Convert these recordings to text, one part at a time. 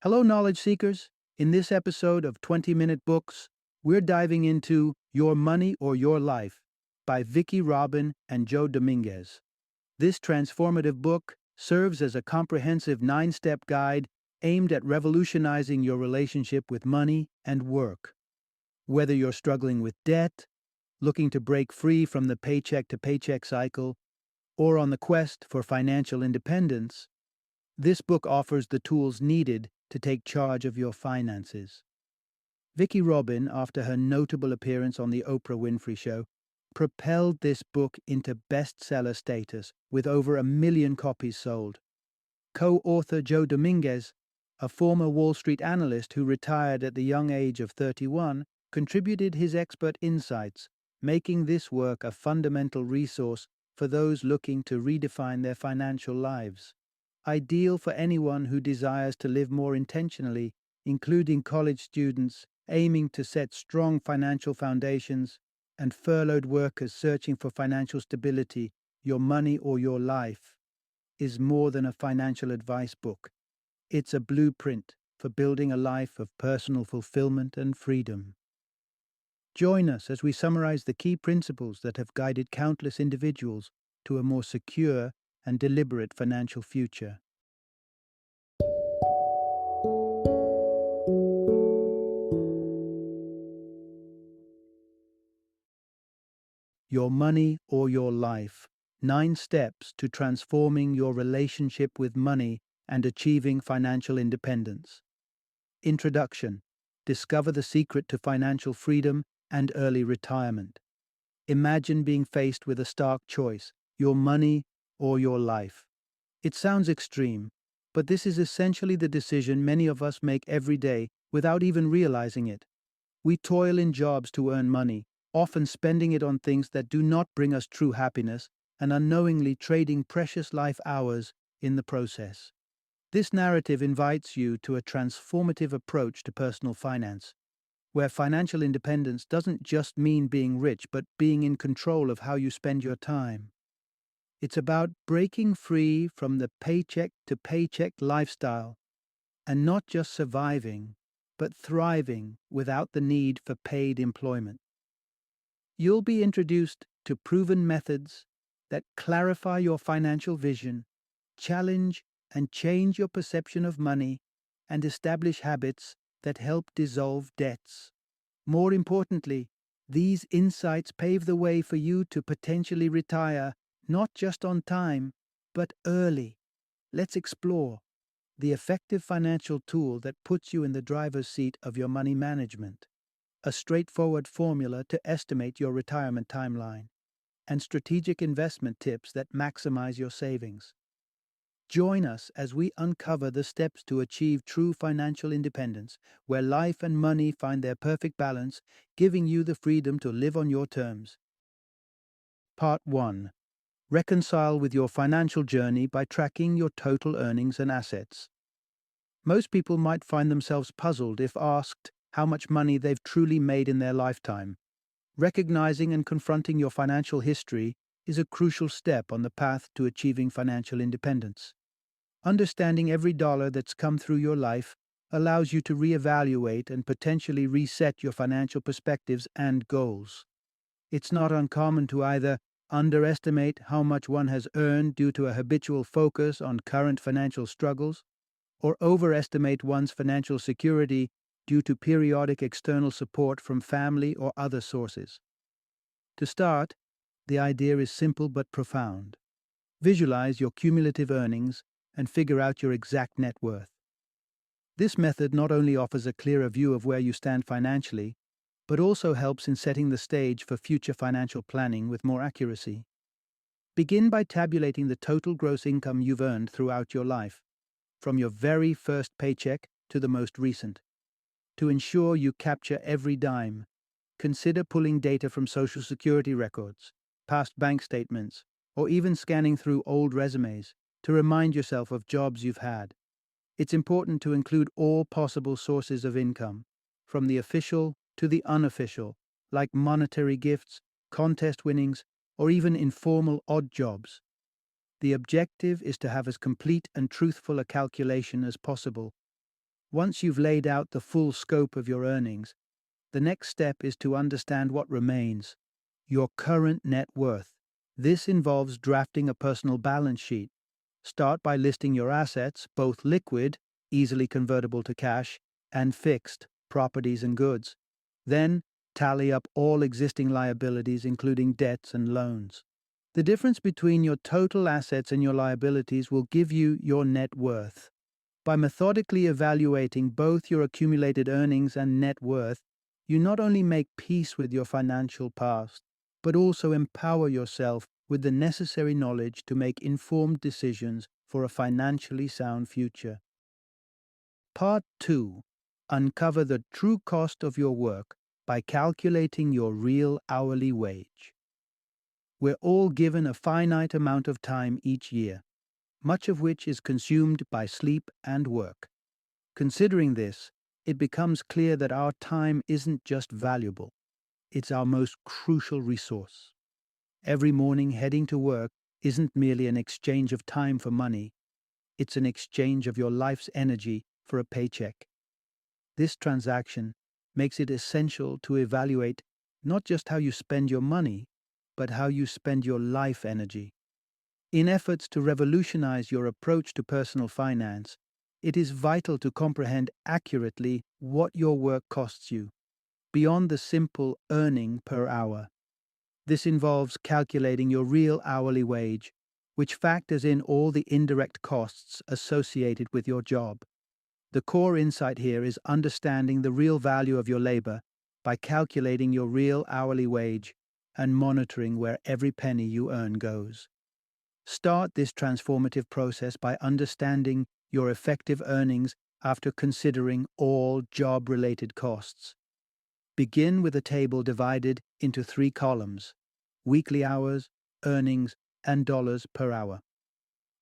Hello, knowledge seekers. In this episode of 20-Minute Books, we're diving into Your Money or Your Life by Vicki Robin and Joe Dominguez. This transformative book serves as a comprehensive 9-step guide aimed at revolutionizing your relationship with money and work. Whether you're struggling with debt, looking to break free from the paycheck to paycheck cycle, or on the quest for financial independence, this book offers the tools needed to take charge of your finances. Vicki Robin, after her notable appearance on The Oprah Winfrey Show, propelled this book into bestseller status with over 1 million copies sold. Co-author Joe Dominguez, a former Wall Street analyst who retired at the young age of 31, contributed his expert insights, making this work a fundamental resource for those looking to redefine their financial lives. Ideal for anyone who desires to live more intentionally, including college students aiming to set strong financial foundations and furloughed workers searching for financial stability. Your Money or Your Life is more than a financial advice book. It's a blueprint for building a life of personal fulfillment and freedom. Join us as we summarize the key principles that have guided countless individuals to a more secure and deliberate financial future. Your Money or Your Life: 9 Steps to Transforming Your Relationship with Money and Achieving Financial Independence. Introduction: Discover the secret to financial freedom and early retirement. Imagine being faced with a stark choice: your money or your life. It sounds extreme, but this is essentially the decision many of us make every day without even realizing it. We toil in jobs to earn money, often spending it on things that do not bring us true happiness and unknowingly trading precious life hours in the process. This narrative invites you to a transformative approach to personal finance, where financial independence doesn't just mean being rich, but being in control of how you spend your time. It's about breaking free from the paycheck to paycheck lifestyle and not just surviving, but thriving without the need for paid employment. You'll be introduced to proven methods that clarify your financial vision, challenge and change your perception of money, and establish habits that help dissolve debts. More importantly, these insights pave the way for you to potentially retire not just on time, but early. Let's explore the effective financial tool that puts you in the driver's seat of your money management, a straightforward formula to estimate your retirement timeline, and strategic investment tips that maximize your savings. Join us as we uncover the steps to achieve true financial independence, where life and money find their perfect balance, giving you the freedom to live on your terms. Part 1. Reconcile with your financial journey by tracking your total earnings and assets. Most people might find themselves puzzled if asked how much money they've truly made in their lifetime. Recognizing and confronting your financial history is a crucial step on the path to achieving financial independence. Understanding every dollar that's come through your life allows you to reevaluate and potentially reset your financial perspectives and goals. It's not uncommon to either underestimate how much one has earned due to a habitual focus on current financial struggles, or overestimate one's financial security due to periodic external support from family or other sources. To start, the idea is simple but profound. Visualize your cumulative earnings and figure out your exact net worth. This method not only offers a clearer view of where you stand financially, but also helps in setting the stage for future financial planning with more accuracy. Begin by tabulating the total gross income you've earned throughout your life, from your very first paycheck to the most recent. To ensure you capture every dime, consider pulling data from Social Security records, past bank statements, or even scanning through old resumes to remind yourself of jobs you've had. It's important to include all possible sources of income, from the official to the unofficial, like monetary gifts, contest winnings, or even informal odd jobs. The objective is to have as complete and truthful a calculation as possible, Once you've laid out the full scope of your earnings, the next step is to understand what remains: your current net worth. This involves drafting a personal balance sheet. Start by listing your assets, both liquid, easily convertible to cash, and fixed, properties and goods. Then, tally up all existing liabilities, including debts and loans. The difference between your total assets and your liabilities will give you your net worth. By methodically evaluating both your accumulated earnings and net worth, you not only make peace with your financial past, but also empower yourself with the necessary knowledge to make informed decisions for a financially sound future. Part 2. Uncover the true cost of your work by calculating your real hourly wage. We're all given a finite amount of time each year, much of which is consumed by sleep and work. Considering this, it becomes clear that our time isn't just valuable, it's our most crucial resource. Every morning heading to work isn't merely an exchange of time for money, it's an exchange of your life's energy for a paycheck. This transaction makes it essential to evaluate not just how you spend your money, but how you spend your life energy. In efforts to revolutionize your approach to personal finance, it is vital to comprehend accurately what your work costs you, beyond the simple earning per hour. This involves calculating your real hourly wage, which factors in all the indirect costs associated with your job. The core insight here is understanding the real value of your labor by calculating your real hourly wage and monitoring where every penny you earn goes. Start this transformative process by understanding your effective earnings after considering all job-related costs. Begin with a table divided into 3 columns: weekly hours, earnings, and dollars per hour.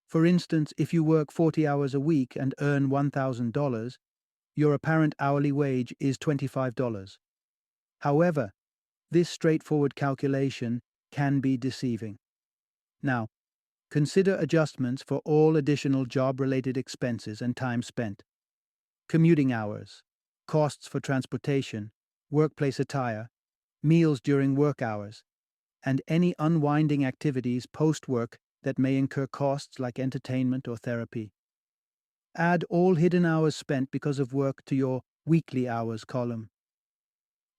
For instance, if you work 40 hours a week and earn $1,000, your apparent hourly wage is $25. However, this straightforward calculation can be deceiving. Now, consider adjustments for all additional job-related expenses and time spent: commuting hours, costs for transportation, workplace attire, meals during work hours, and any unwinding activities post-work that may incur costs like entertainment or therapy. Add all hidden hours spent because of work to your weekly hours column.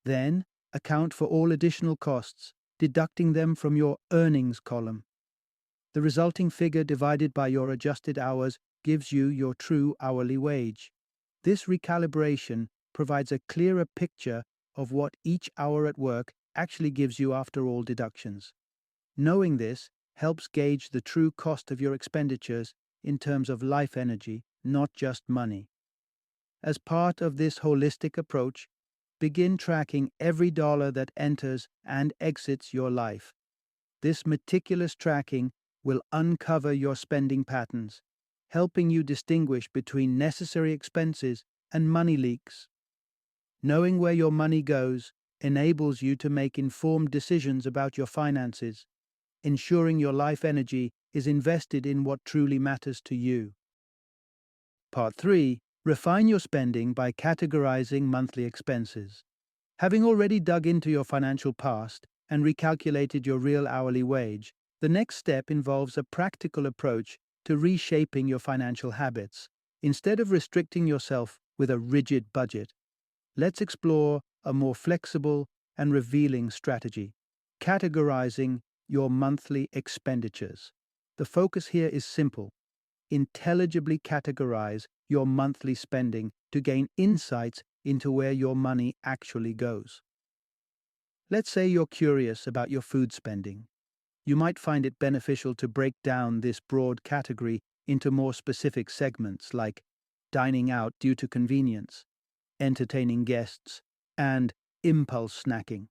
Then, account for all additional costs, deducting them from your earnings column. The resulting figure divided by your adjusted hours gives you your true hourly wage. This recalibration provides a clearer picture of what each hour at work actually gives you after all deductions. Knowing this helps gauge the true cost of your expenditures in terms of life energy, not just money. As part of this holistic approach, begin tracking every dollar that enters and exits your life. This meticulous tracking will uncover your spending patterns, helping you distinguish between necessary expenses and money leaks. Knowing where your money goes enables you to make informed decisions about your finances, ensuring your life energy is invested in what truly matters to you. Part 3. Refine your spending by categorizing monthly expenses. Having already dug into your financial past and recalculated your real hourly wage, the next step involves a practical approach to reshaping your financial habits. Instead of restricting yourself with a rigid budget, let's explore a more flexible and revealing strategy: categorizing your monthly expenditures. The focus here is simple: intelligibly categorize your monthly spending to gain insights into where your money actually goes. Let's say you're curious about your food spending. You might find it beneficial to break down this broad category into more specific segments like dining out due to convenience, entertaining guests, and impulse snacking.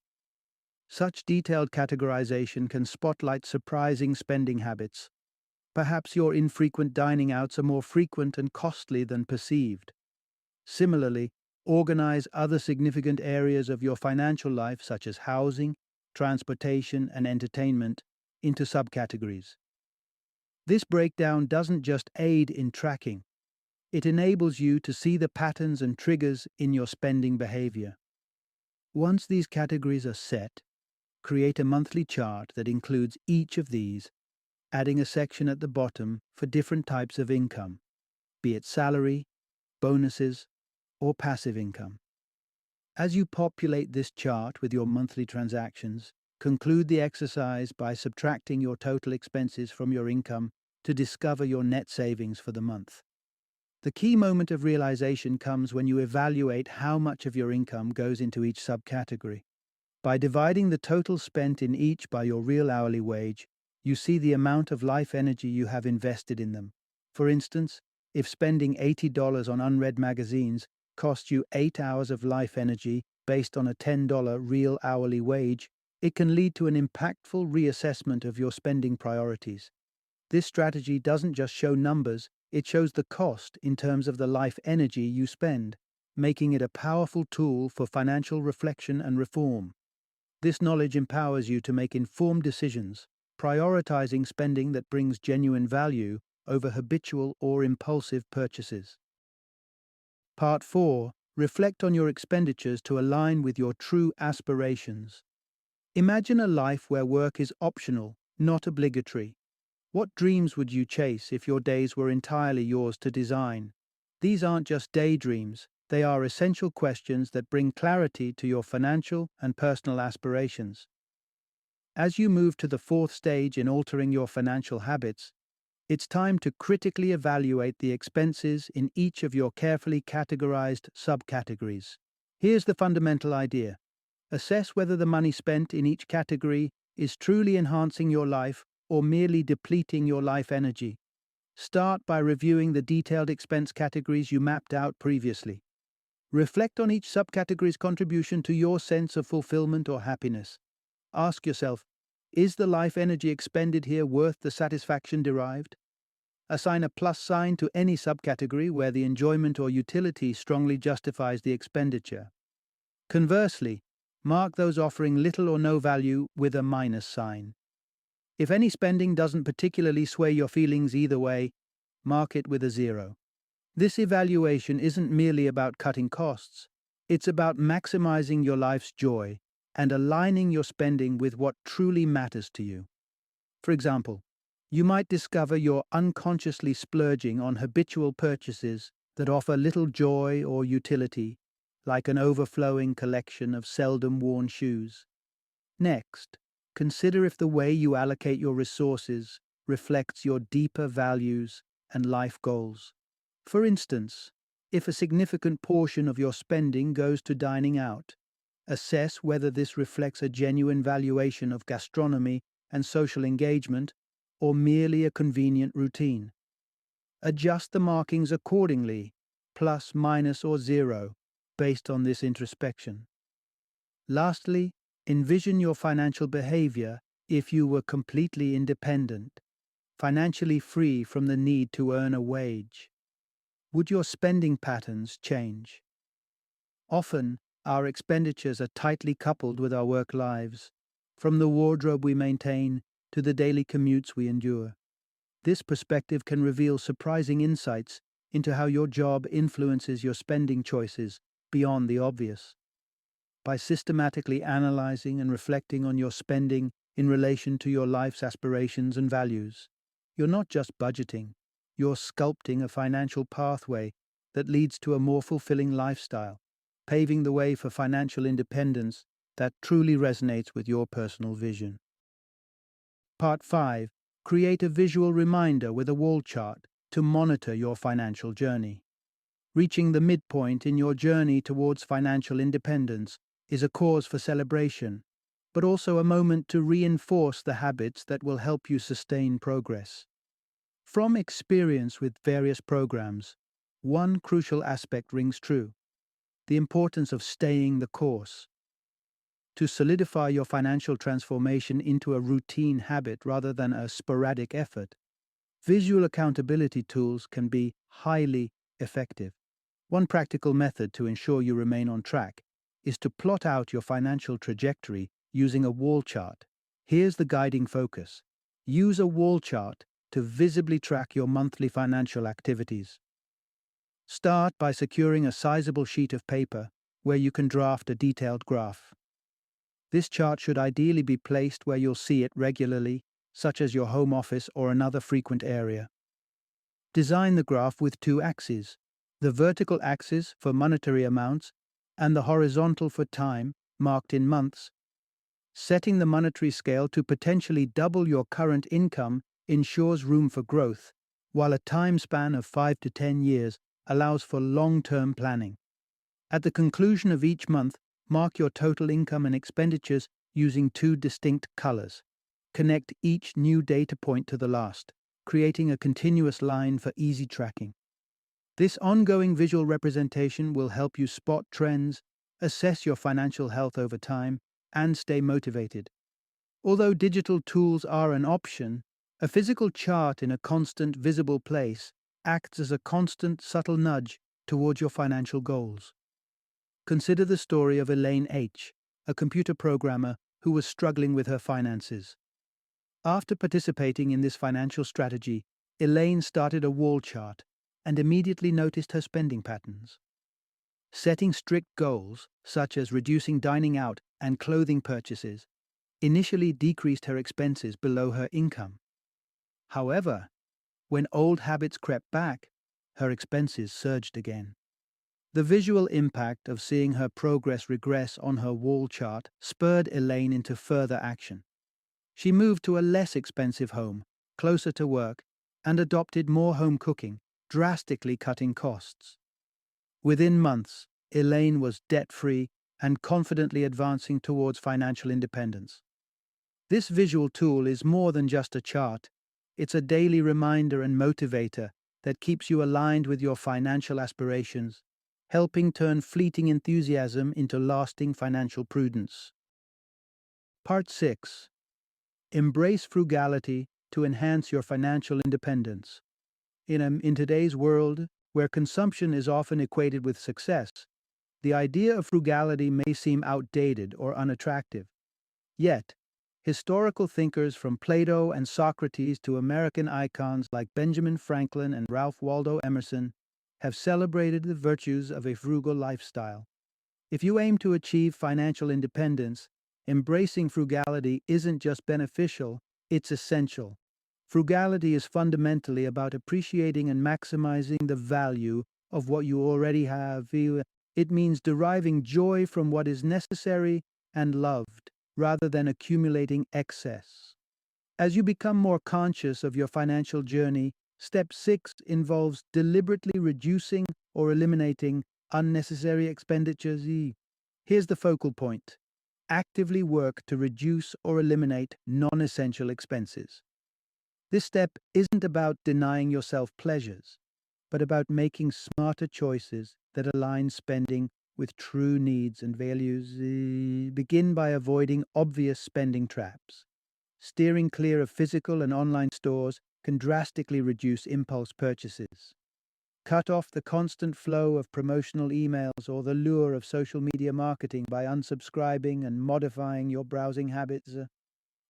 Such detailed categorization can spotlight surprising spending habits. Perhaps your infrequent dining outs are more frequent and costly than perceived. Similarly, organize other significant areas of your financial life, such as housing, transportation, and entertainment, into subcategories. This breakdown doesn't just aid in tracking, It enables you to see the patterns and triggers in your spending behavior. Once these categories are set, create a monthly chart that includes each of these, adding a section at the bottom for different types of income, be it salary, bonuses, or passive income. As you populate this chart with your monthly transactions, conclude the exercise by subtracting your total expenses from your income to discover your net savings for the month. The key moment of realization comes when you evaluate how much of your income goes into each subcategory. By dividing the total spent in each by your real hourly wage, you see the amount of life energy you have invested in them. For instance, if spending $80 on unread magazines costs you 8 hours of life energy based on a $10 real hourly wage, it can lead to an impactful reassessment of your spending priorities. This strategy doesn't just show numbers, it shows the cost in terms of the life energy you spend, making it a powerful tool for financial reflection and reform. This knowledge empowers you to make informed decisions, prioritizing spending that brings genuine value over habitual or impulsive purchases. Part 4. Reflect on your expenditures to align with your true aspirations. Imagine a life where work is optional, not obligatory. What dreams would you chase if your days were entirely yours to design? These aren't just daydreams, they are essential questions that bring clarity to your financial and personal aspirations. As you move to the fourth stage in altering your financial habits, it's time to critically evaluate the expenses in each of your carefully categorized subcategories. Here's the fundamental idea. Assess whether the money spent in each category is truly enhancing your life or merely depleting your life energy. Start by reviewing the detailed expense categories you mapped out previously. Reflect on each subcategory's contribution to your sense of fulfillment or happiness. Ask yourself, is the life energy expended here worth the satisfaction derived? Assign a plus sign to any subcategory where the enjoyment or utility strongly justifies the expenditure. Conversely, mark those offering little or no value with a minus sign. If any spending doesn't particularly sway your feelings either way, mark it with a 0. This evaluation isn't merely about cutting costs, it's about maximizing your life's joy and aligning your spending with what truly matters to you. For example, you might discover you're unconsciously splurging on habitual purchases that offer little joy or utility, like an overflowing collection of seldom worn shoes. Next, consider if the way you allocate your resources reflects your deeper values and life goals. For instance, if a significant portion of your spending goes to dining out, assess whether this reflects a genuine valuation of gastronomy and social engagement or merely a convenient routine. Adjust the markings accordingly, plus, minus, or 0, based on this introspection. Lastly, envision your financial behavior if you were completely independent, financially free from the need to earn a wage. Would your spending patterns change? Often, our expenditures are tightly coupled with our work lives, from the wardrobe we maintain to the daily commutes we endure. This perspective can reveal surprising insights into how your job influences your spending choices beyond the obvious. By systematically analyzing and reflecting on your spending in relation to your life's aspirations and values, you're not just budgeting, you're sculpting a financial pathway that leads to a more fulfilling lifestyle, paving the way for financial independence that truly resonates with your personal vision. Part 5. Create a visual reminder with a wall chart to monitor your financial journey. Reaching the midpoint in your journey towards financial independence is a cause for celebration, but also a moment to reinforce the habits that will help you sustain progress. From experience with various programs, one crucial aspect rings true: the importance of staying the course. To solidify your financial transformation into a routine habit rather than a sporadic effort, visual accountability tools can be highly effective. One practical method to ensure you remain on track is to plot out your financial trajectory using a wall chart. Here's the guiding focus. Use a wall chart to visibly track your monthly financial activities. Start by securing a sizable sheet of paper where you can draft a detailed graph. This chart should ideally be placed where you'll see it regularly, such as your home office or another frequent area. Design the graph with two axes, the vertical axis for monetary amounts and the horizontal for time, marked in months. Setting the monetary scale to potentially double your current income ensures room for growth, while a time span of 5 to 10 years allows for long-term planning. At the conclusion of each month, mark your total income and expenditures using two distinct colors. Connect each new data point to the last, creating a continuous line for easy tracking. This ongoing visual representation will help you spot trends, assess your financial health over time, and stay motivated. Although digital tools are an option, a physical chart in a constant, visible place acts as a constant, subtle nudge towards your financial goals. Consider the story of Elaine H., a computer programmer who was struggling with her finances. After participating in this financial strategy, Elaine started a wall chart and immediately noticed her spending patterns. Setting strict goals, such as reducing dining out and clothing purchases, initially decreased her expenses below her income. However, when old habits crept back, her expenses surged again. The visual impact of seeing her progress regress on her wall chart spurred Elaine into further action. She moved to a less expensive home, closer to work, and adopted more home cooking, drastically cutting costs. Within months, Elaine was debt-free and confidently advancing towards financial independence. This visual tool is more than just a chart. It's a daily reminder and motivator that keeps you aligned with your financial aspirations, helping turn fleeting enthusiasm into lasting financial prudence. Part 6. Embrace frugality to enhance your financial independence. In today's world, where consumption is often equated with success, the idea of frugality may seem outdated or unattractive. Yet, historical thinkers from Plato and Socrates to American icons like Benjamin Franklin and Ralph Waldo Emerson have celebrated the virtues of a frugal lifestyle. If you aim to achieve financial independence, embracing frugality isn't just beneficial, it's essential. Frugality is fundamentally about appreciating and maximizing the value of what you already have. It means deriving joy from what is necessary and loved, rather than accumulating excess. As you become more conscious of your financial journey, step 6 involves deliberately reducing or eliminating unnecessary expenditures. Here's the focal point. Actively work to reduce or eliminate non-essential expenses. This step isn't about denying yourself pleasures, but about making smarter choices that align spending with true needs and values. Begin by avoiding obvious spending traps. Steering clear of physical and online stores can drastically reduce impulse purchases. Cut off the constant flow of promotional emails or the lure of social media marketing by unsubscribing and modifying your browsing habits.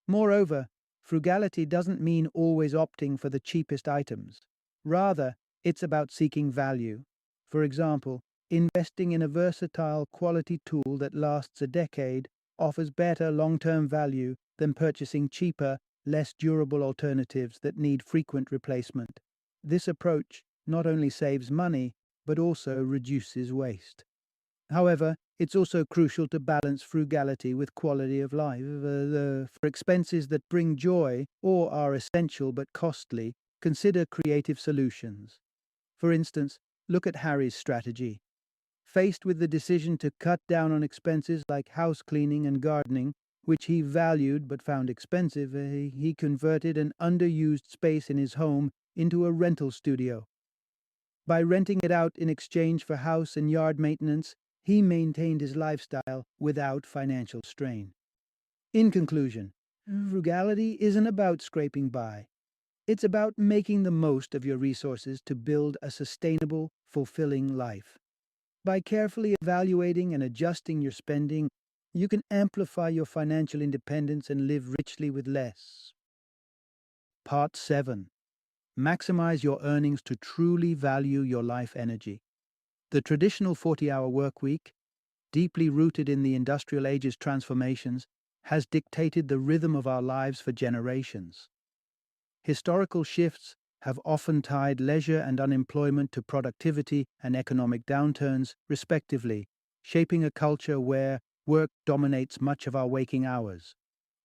Moreover, frugality doesn't mean always opting for the cheapest items. Rather, it's about seeking value. For example, investing in a versatile quality tool that lasts a decade offers better long-term value than purchasing cheaper, less durable alternatives that need frequent replacement. This approach not only saves money, but also reduces waste. However, it's also crucial to balance frugality with quality of life. For expenses that bring joy or are essential but costly, consider creative solutions. For instance, look at Harry's strategy. Faced with the decision to cut down on expenses like house cleaning and gardening, which he valued but found expensive, he converted an underused space in his home into a rental studio. By renting it out in exchange for house and yard maintenance, he maintained his lifestyle without financial strain. In conclusion, frugality isn't about scraping by. It's about making the most of your resources to build a sustainable, fulfilling life. By carefully evaluating and adjusting your spending, you can amplify your financial independence and live richly with less. Part 7. Maximize your earnings to truly value your life energy. The traditional 40-hour work week, deeply rooted in the industrial age's transformations, has dictated the rhythm of our lives for generations. Historical shifts have often tied leisure and unemployment to productivity and economic downturns, respectively, shaping a culture where work dominates much of our waking hours.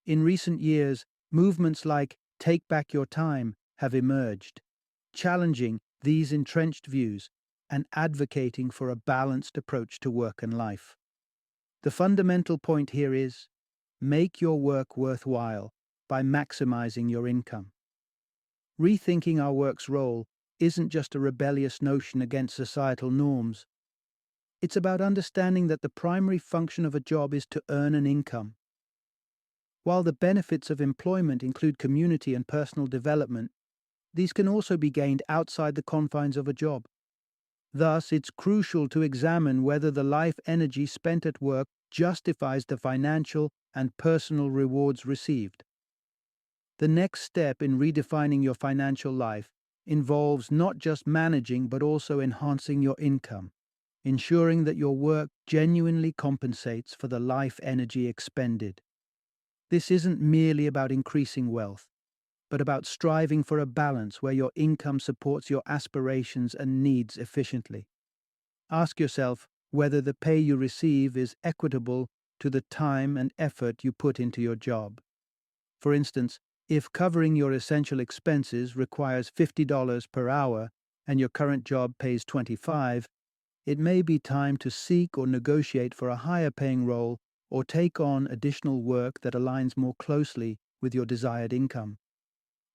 In recent years, movements like Take Back Your Time have emerged, challenging these entrenched views and advocating for a balanced approach to work and life. The fundamental point here is make your work worthwhile by maximizing your income. Rethinking our work's role isn't just a rebellious notion against societal norms. It's about understanding that the primary function of a job is to earn an income. While the benefits of employment include community and personal development, these can also be gained outside the confines of a job. Thus, it's crucial to examine whether the life energy spent at work justifies the financial and personal rewards received. The next step in redefining your financial life involves not just managing but also enhancing your income, ensuring that your work genuinely compensates for the life energy expended. This isn't merely about increasing wealth, but about striving for a balance where your income supports your aspirations and needs efficiently. Ask yourself whether the pay you receive is equitable to the time and effort you put into your job. For instance, if covering your essential expenses requires $50 per hour and your current job pays $25, it may be time to seek or negotiate for a higher paying role or take on additional work that aligns more closely with your desired income.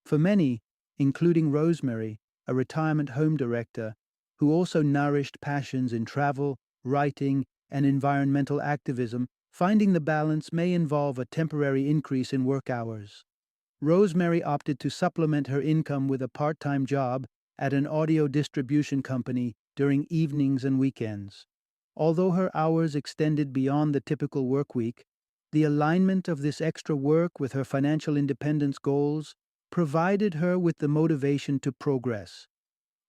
For many, including Rosemary, a retirement home director who also nourished passions in travel, writing, and environmental activism, finding the balance may involve a temporary increase in work hours. Rosemary opted to supplement her income with a part-time job at an audio distribution company during evenings and weekends. Although her hours extended beyond the typical work week, the alignment of this extra work with her financial independence goals provided her with the motivation to progress.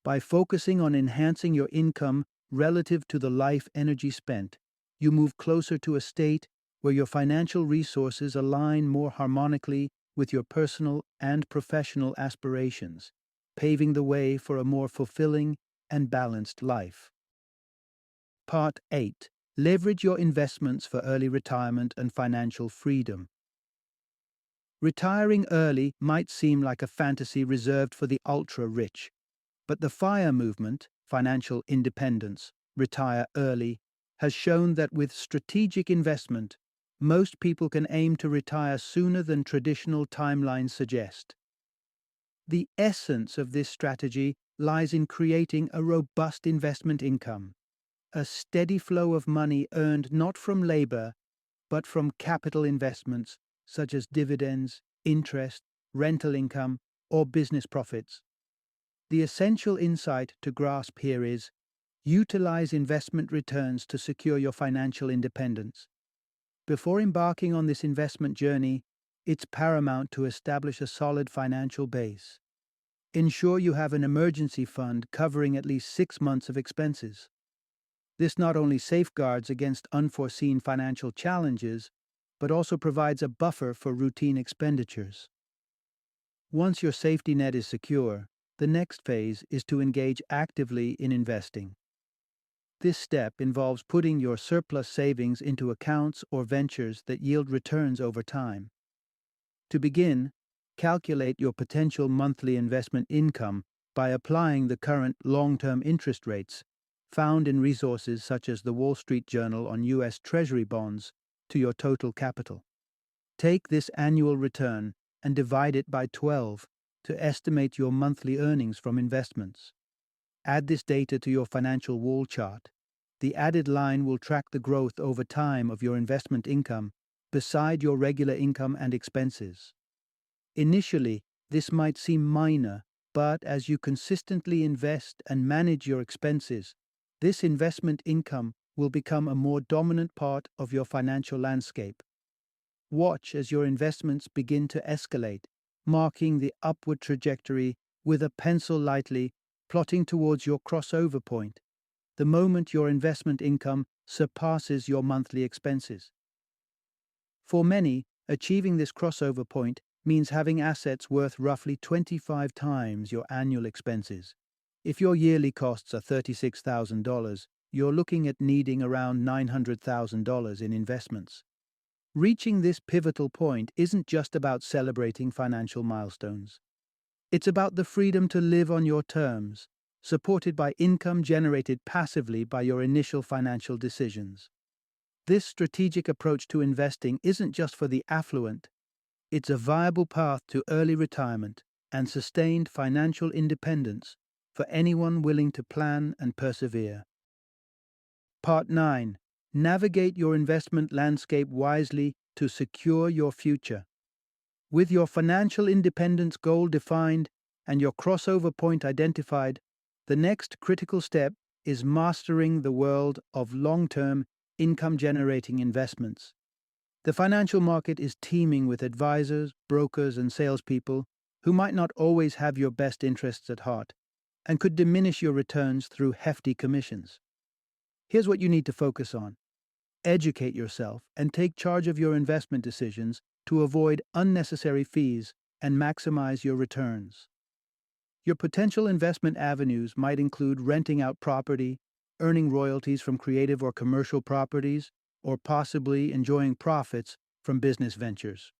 By focusing on enhancing your income relative to the life energy spent, you move closer to a state where your financial resources align more harmonically with your personal and professional aspirations, paving the way for a more fulfilling and balanced life. Part 8. Leverage your investments for early retirement and financial freedom. Retiring early might seem like a fantasy reserved for the ultra-rich, but the FIRE movement, financial independence, retire early, has shown that with strategic investment, most people can aim to retire sooner than traditional timelines suggest. The essence of this strategy lies in creating a robust investment income, a steady flow of money earned not from labor, but from capital investments such as dividends, interest, rental income, or business profits. The essential insight to grasp here is utilize investment returns to secure your financial independence. Before embarking on this investment journey, it's paramount to establish a solid financial base. Ensure you have an emergency fund covering at least 6 months of expenses. This not only safeguards against unforeseen financial challenges, but also provides a buffer for routine expenditures. Once your safety net is secure, the next phase is to engage actively in investing. This step involves putting your surplus savings into accounts or ventures that yield returns over time. To begin, calculate your potential monthly investment income by applying the current long-term interest rates found in resources such as the Wall Street Journal on U.S. Treasury bonds to your total capital. Take this annual return and divide it by 12 to estimate your monthly earnings from investments. Add this data to your financial wall chart. The added line will track the growth over time of your investment income beside your regular income and expenses. Initially, this might seem minor, but as you consistently invest and manage your expenses, this investment income will become a more dominant part of your financial landscape. Watch as your investments begin to escalate, marking the upward trajectory with a pencil lightly, plotting towards your crossover point. the moment your investment income surpasses your monthly expenses. For many, achieving this crossover point means having assets worth roughly 25 times your annual expenses. If your yearly costs are $36,000, you're looking at needing around $900,000 in investments. Reaching this pivotal point isn't just about celebrating financial milestones. It's about the freedom to live on your terms, supported by income generated passively by your initial financial decisions. This strategic approach to investing isn't just for the affluent, it's a viable path to early retirement and sustained financial independence for anyone willing to plan and persevere. Part 9. Navigate your investment landscape wisely to secure your future. With your financial independence goal defined and your crossover point identified, the next critical step is mastering the world of long-term, income-generating investments. The financial market is teeming with advisors, brokers, and salespeople who might not always have your best interests at heart and could diminish your returns through hefty commissions. Here's what you need to focus on. Educate yourself and take charge of your investment decisions to avoid unnecessary fees and maximize your returns. Your potential investment avenues might include renting out property, earning royalties from creative or commercial properties, or possibly enjoying profits from business ventures.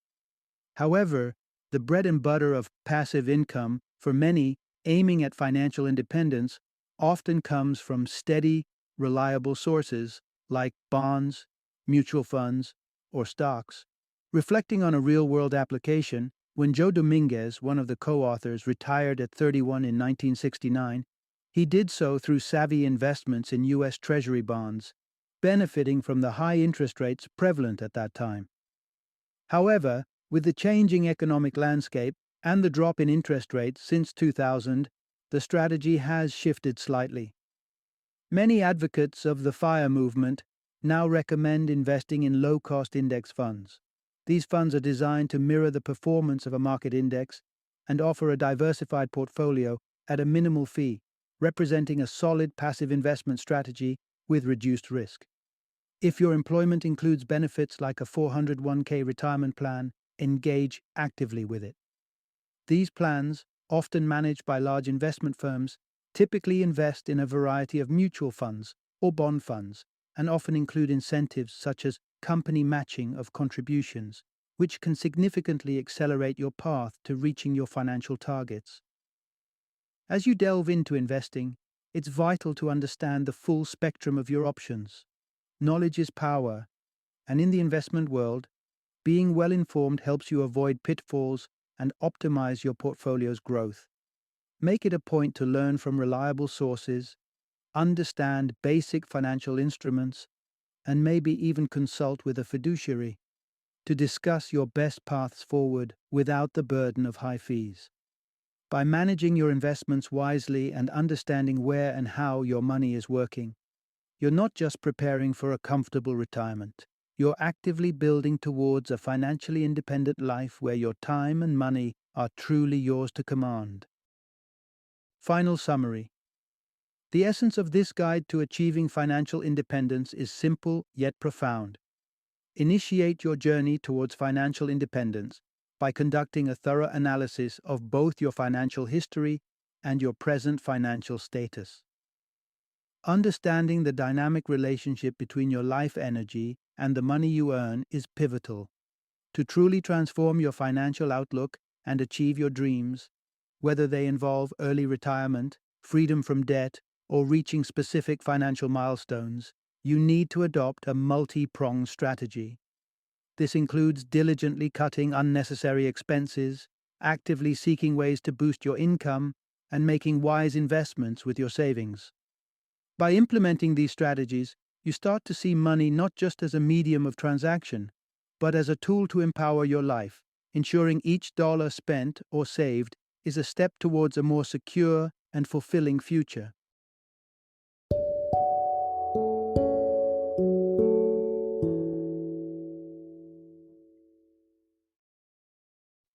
However, the bread and butter of passive income for many aiming at financial independence often comes from steady, reliable sources like bonds, mutual funds, or stocks. Reflecting on a real-world application, when Joe Dominguez, one of the co-authors, retired at 31 in 1969, he did so through savvy investments in U.S. Treasury bonds, benefiting from the high interest rates prevalent at that time. However, with the changing economic landscape and the drop in interest rates since 2000, the strategy has shifted slightly. Many advocates of the FIRE movement now recommend investing in low-cost index funds. These funds are designed to mirror the performance of a market index and offer a diversified portfolio at a minimal fee, representing a solid passive investment strategy with reduced risk. If your employment includes benefits like a 401k retirement plan, engage actively with it. These plans, often managed by large investment firms, typically invest in a variety of mutual funds or bond funds and often include incentives such as company matching of contributions, which can significantly accelerate your path to reaching your financial targets. As you delve into investing, it's vital to understand the full spectrum of your options. Knowledge is power, and in the investment world, being well-informed helps you avoid pitfalls and optimize your portfolio's growth. Make it a point to learn from reliable sources, understand basic financial instruments, and maybe even consult with a fiduciary to discuss your best paths forward without the burden of high fees. By managing your investments wisely and understanding where and how your money is working, you're not just preparing for a comfortable retirement. You're actively building towards a financially independent life where your time and money are truly yours to command. Final summary. The essence of this guide to achieving financial independence is simple yet profound. Initiate your journey towards financial independence by conducting a thorough analysis of both your financial history and your present financial status. Understanding the dynamic relationship between your life energy and the money you earn is pivotal. To truly transform your financial outlook and achieve your dreams, whether they involve early retirement, freedom from debt, or reaching specific financial milestones, you need to adopt a multi-pronged strategy. This includes diligently cutting unnecessary expenses, actively seeking ways to boost your income, and making wise investments with your savings. By implementing these strategies, you start to see money not just as a medium of transaction, but as a tool to empower your life, ensuring each dollar spent or saved is a step towards a more secure and fulfilling future.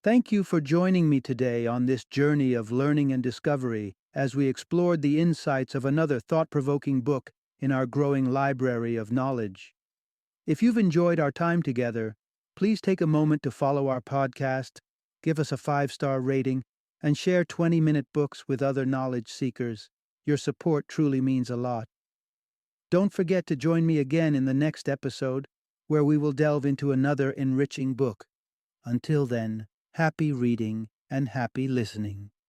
Thank you for joining me today on this journey of learning and discovery as we explored the insights of another thought-provoking book in our growing library of knowledge. If you've enjoyed our time together, please take a moment to follow our podcast, give us a 5-star rating, and share 20-minute books with other knowledge seekers. Your support truly means a lot. Don't forget to join me again in the next episode, where we will delve into another enriching book. Until then, happy reading and happy listening.